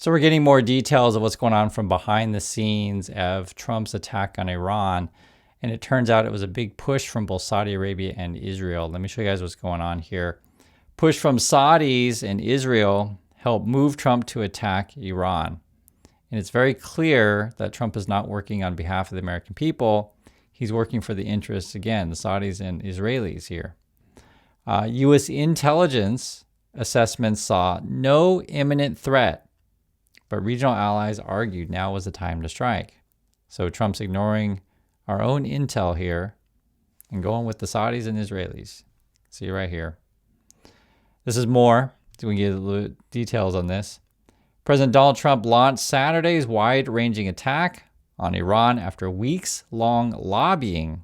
So we're getting more details of what's going on from behind the scenes of Trump's attack on Iran. And it turns out it was a big push from both Saudi Arabia and Israel. Let me show you guys what's going on here. Push from Saudis and Israel helped move Trump to attack Iran. And it's very clear that Trump is not working on behalf of the American people. He's working for the interests, again, the Saudis and Israelis here. U.S. intelligence assessments saw no imminent threat, but regional allies argued now was the time to strike. So Trump's ignoring our own intel here and going with the Saudis and Israelis. See right here. This is more. So we can get details on this. President Donald Trump launched Saturday's wide-ranging attack on Iran after weeks-long lobbying,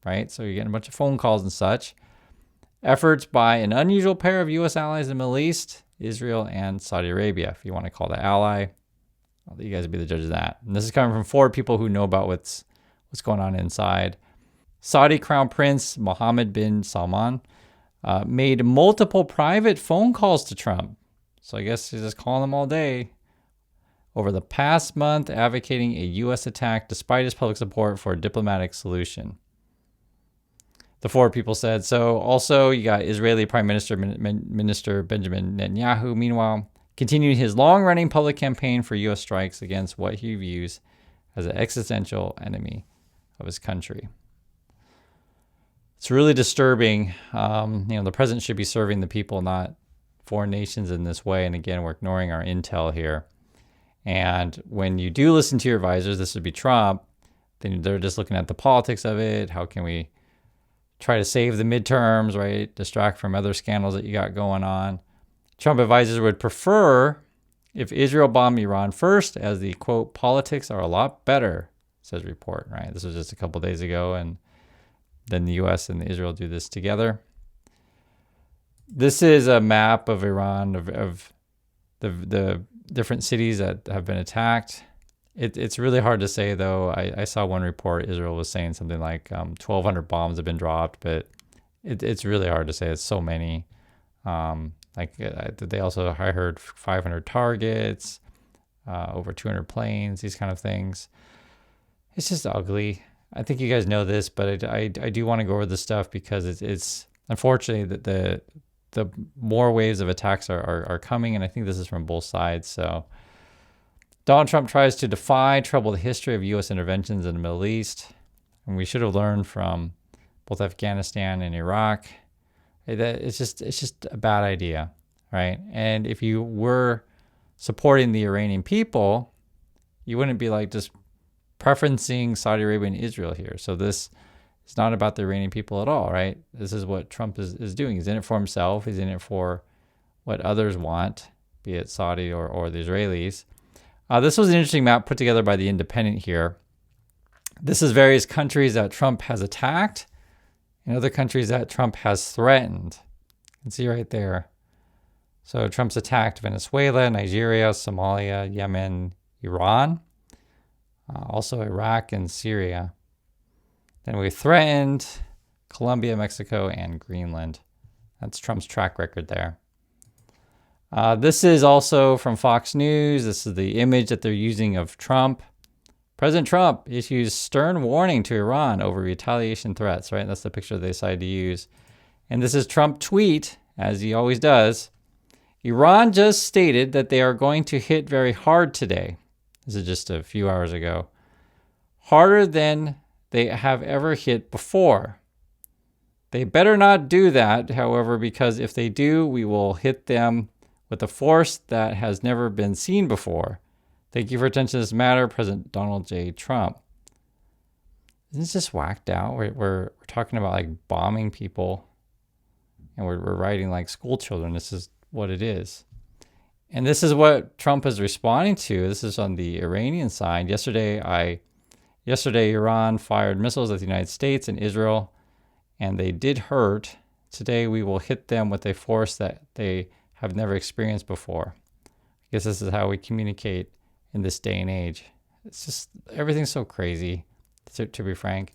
right? So you're getting a bunch of phone calls and such. Efforts by an unusual pair of U.S. allies in the Middle East, Israel and Saudi Arabia, if you want to call that ally. I'll let you guys be the judges of that. And this is coming from 4 people who know about what's going on inside. Saudi Crown Prince Mohammed bin Salman made multiple private phone calls to Trump. So I guess he's just calling them all day. Over the past month, advocating a U.S. attack despite his public support for a diplomatic solution. The 4 people said. So also you got Israeli Prime Minister Benjamin Netanyahu, meanwhile, continuing his long-running public campaign for U.S. strikes against what he views as an existential enemy of his country. It's really disturbing. The president should be serving the people, not foreign nations in this way. And again, we're ignoring our intel here. And when you do listen to your advisors, this would be Trump, then they're just looking at the politics of it. How can we try to save the midterms, right? Distract from other scandals that you got going on. Trump advisors would prefer if Israel bombed Iran first, as the, quote, politics are a lot better, says report, right? This was just a couple days ago, and then the U.S. and Israel do this together. This is a map of Iran, of the different cities that have been attacked. It's really hard to say, though. I saw one report, Israel was saying something like 1,200 bombs have been dropped, but it's really hard to say. It's so many. They also, I heard 500 targets, over 200 planes, these kind of things. It's just ugly. I think you guys know this, but I do want to go over this stuff because it's unfortunately that the more waves of attacks are coming, and I think this is from both sides. So Donald Trump tries to defy troubled history of U.S. interventions in the Middle East, and we should have learned from both Afghanistan and Iraq. It's just a bad idea, right? And if you were supporting the Iranian people, you wouldn't be like just preferencing Saudi Arabia and Israel here. So this is not about the Iranian people at all, right? This is what Trump is doing. He's in it for himself. He's in it for what others want, be it Saudi or the Israelis. This was an interesting map put together by The Independent here. This is various countries that Trump has attacked and other countries that Trump has threatened. You can see right there. So Trump's attacked Venezuela, Nigeria, Somalia, Yemen, Iran, also Iraq and Syria. Then we threatened Colombia, Mexico, and Greenland. That's Trump's track record there. This is also from Fox News. This is the image that they're using of Trump. President Trump issues stern warning to Iran over retaliation threats, right? That's the picture they decided to use. And this is Trump tweet, as he always does. Iran just stated that they are going to hit very hard today. This is just a few hours ago. Harder than they have ever hit before. They better not do that, however, because if they do, we will hit them with a force that has never been seen before. Thank you for attention to this matter, President Donald J. Trump. Isn't this just whacked out? We're talking about like bombing people, and we're writing like school children. This is what it is. And this is what Trump is responding to. This is on the Iranian side. Yesterday, Iran fired missiles at the United States and Israel, and they did hurt. Today, we will hit them with a force that they have never experienced before. I guess this is how we communicate in this day and age. It's just, everything's so crazy, to be frank.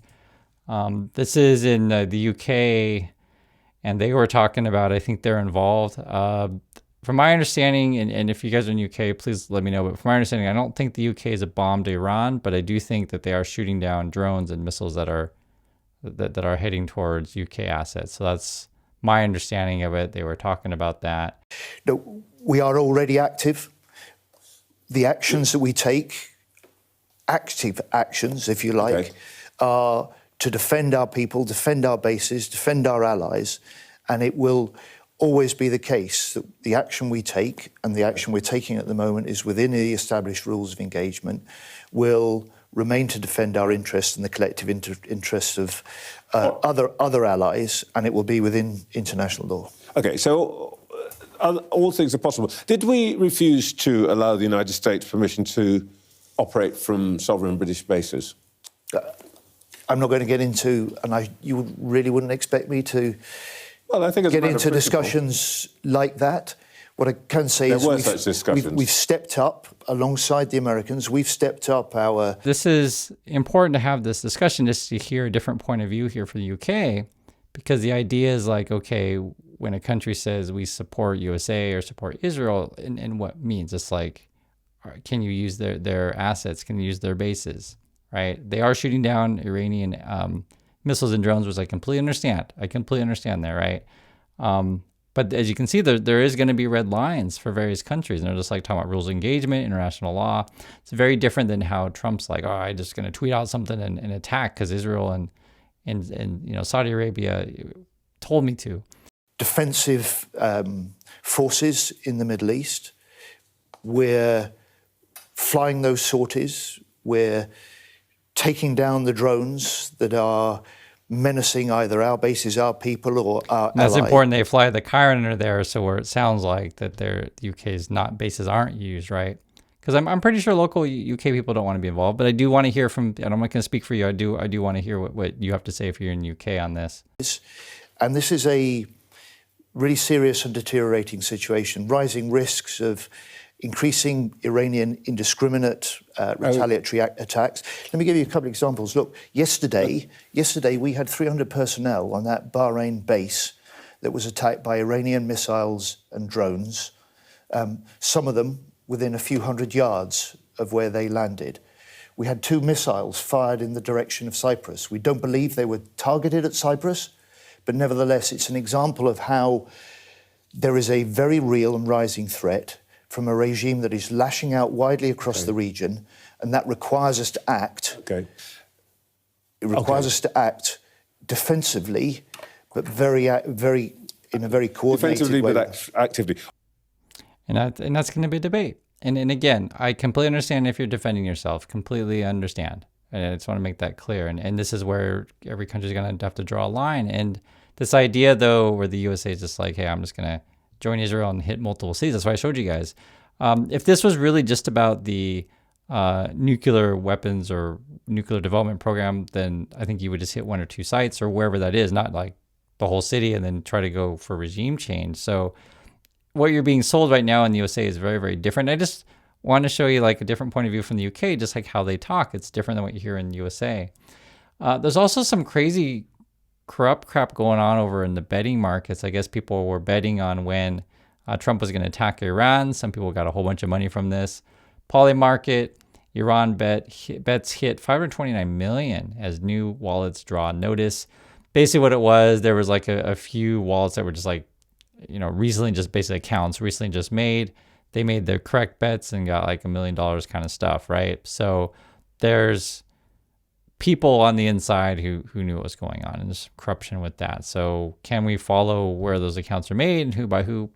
This is in the UK, and they were talking about, I think they're involved. from my understanding, and if you guys are in the UK, please let me know. But from my understanding, I don't think the UK is a bombed Iran, but I do think that they are shooting down drones and missiles that are heading towards UK assets. So that's my understanding of it. They were talking about that. No, we are already active. The actions that we take, active actions, if you like, are to defend our people, defend our bases, defend our allies, and it will always be the case that the action we take, and the action we're taking at the moment is within the established rules of engagement, will remain to defend our interests and the collective interests of other allies, and it will be within international law. Okay, so all things are possible. Did we refuse to allow the United States permission to operate from sovereign British bases? I'm not going to get into, and you really wouldn't expect me to I think get into discussions like that. What I can say is we've stepped up alongside the Americans. We've stepped up our... This is important to have this discussion just to hear a different point of view here for the UK, because the idea is like, okay, when a country says we support USA or support Israel, and what means? It's like, can you use their assets? Can you use their bases, right? They are shooting down Iranian missiles and drones, which I completely understand. I completely understand that, right? But as you can see, there is going to be red lines for various countries. And they're just like talking about rules of engagement, international law. It's very different than how Trump's like, oh, I'm just going to tweet out something and attack because Israel and Saudi Arabia told me to. Defensive forces in the Middle East. We're flying those sorties. We're taking down the drones that are menacing either our bases, our people, or our That's ally. important. They fly the Chiron under there, so where it sounds like that the UK's bases aren't used, right? Because I'm pretty sure local UK people don't want to be involved, but I do want to hear from. And I'm not going to speak for you. I do want to hear what you have to say if you're in the UK on this. And this is a really serious and deteriorating situation. Rising risks of increasing Iranian indiscriminate retaliatory attacks. Let me give you a couple of examples. Look, yesterday we had 300 personnel on that Bahrain base that was attacked by Iranian missiles and drones, some of them within a few hundred yards of where they landed. We had 2 missiles fired in the direction of Cyprus. We don't believe they were targeted at Cyprus, but nevertheless, it's an example of how there is a very real and rising threat from a regime that is lashing out widely across the region, and that requires us to act. It requires us to act defensively, but very in a very coordinated defensively, way. But actively. And that's going to be a debate. And again, I completely understand if you're defending yourself. Completely understand. And I just want to make that clear. And this is where every country is going to have to draw a line. And this idea, though, where the USA is just like, hey, I'm just going to join Israel and hit multiple cities. That's why I showed you guys. If this was really just about the nuclear weapons or nuclear development program, then I think you would just hit 1 or 2 sites or wherever that is, not like the whole city and then try to go for regime change. So what you're being sold right now in the USA is very, very different. I just want to show you like a different point of view from the UK, just like how they talk. It's different than what you hear in the USA. There's also some crazy corrupt crap going on over in the betting markets. I guess people were betting on when Trump was going to attack Iran. Some people got a whole bunch of money from this. Poly market, Iran bets hit 529 million as new wallets draw notice. Basically what it was, there was like a few wallets that were just like, recently just basically accounts recently just made. They made their correct bets and got like $1 million kind of stuff, right? So there's people on the inside who knew what was going on, and there's corruption with that. So can we follow where those accounts are made and who by who?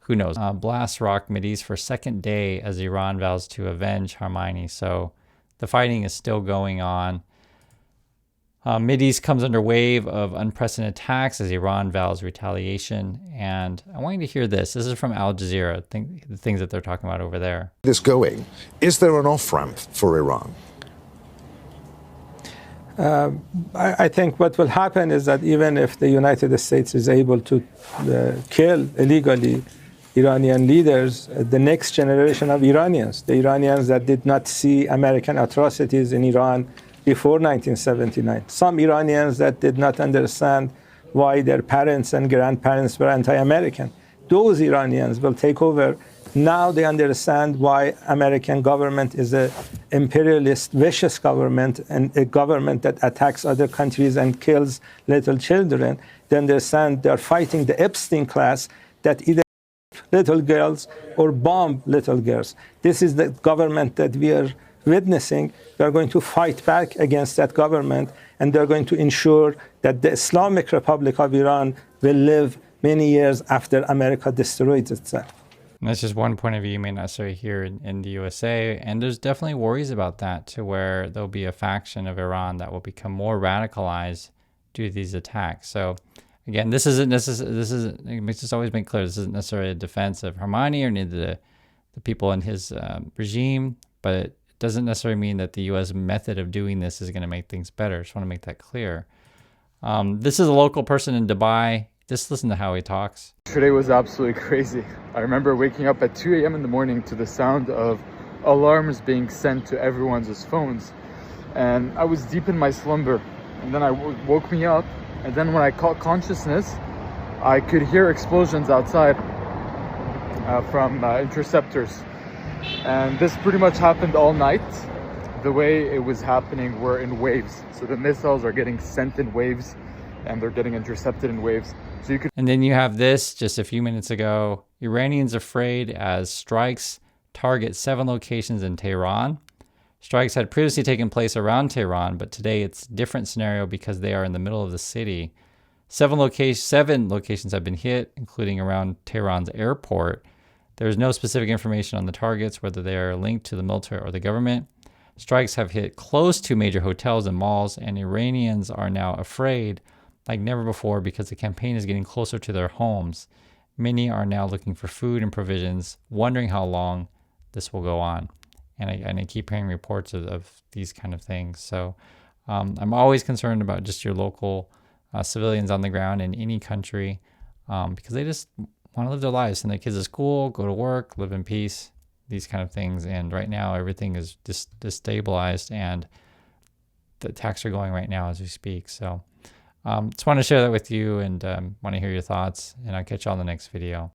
Who knows? Blast rock Mideast for second day as Iran vows to avenge Khamenei. So the fighting is still going on. Mideast comes under wave of unprecedented attacks as Iran vows retaliation. And I want you to hear this. This is from Al Jazeera, the things that they're talking about over there. Is there an off-ramp for Iran? I think what will happen is that even if the United States is able to kill illegally Iranian leaders, the next generation of Iranians, the Iranians that did not see American atrocities in Iran before 1979, some Iranians that did not understand why their parents and grandparents were anti-American, those Iranians will take over. Now they understand why American government is a imperialist, vicious government, and a government that attacks other countries and kills little children. They understand they're fighting the Epstein class that either little girls or bomb little girls. This is the government that we are witnessing. They're going to fight back against that government, and they're going to ensure that the Islamic Republic of Iran will live many years after America destroys itself. And that's just one point of view you may not necessarily hear in the USA. And there's definitely worries about that, to where there'll be a faction of Iran that will become more radicalized due to these attacks. So again, this isn't, it makes this always make clear, this isn't necessarily a defense of Khamenei or any of the people in his regime, but it doesn't necessarily mean that the U.S. method of doing this is going to make things better. I just want to make that clear. This is a local person in Dubai. Just listen to how he talks. Today was absolutely crazy. I remember waking up at 2 a.m. in the morning to the sound of alarms being sent to everyone's phones. And I was deep in my slumber. And then I woke me up. And then when I caught consciousness, I could hear explosions outside from interceptors. And this pretty much happened all night. The way it was happening were in waves. So the missiles are getting sent in waves, and they're getting intercepted in waves. So you could. And then you have this just a few minutes ago. Iranians afraid as strikes target 7 locations in Tehran. Strikes had previously taken place around Tehran, but today it's a different scenario because they are in the middle of the city. 7 locations have been hit, including around Tehran's airport. There's no specific information on the targets, whether they are linked to the military or the government. Strikes have hit close to major hotels and malls, and Iranians are now afraid like never before because the campaign is getting closer to their homes. Many are now looking for food and provisions, wondering how long this will go on. And I keep hearing reports of these kind of things. So I'm always concerned about just your local civilians on the ground in any country because they just want to live their lives, send their kids to school, go to work, live in peace, these kind of things. And right now, everything is just destabilized, and the attacks are going right now as we speak. So just want to share that with you, and want to hear your thoughts, and I'll catch you on the next video.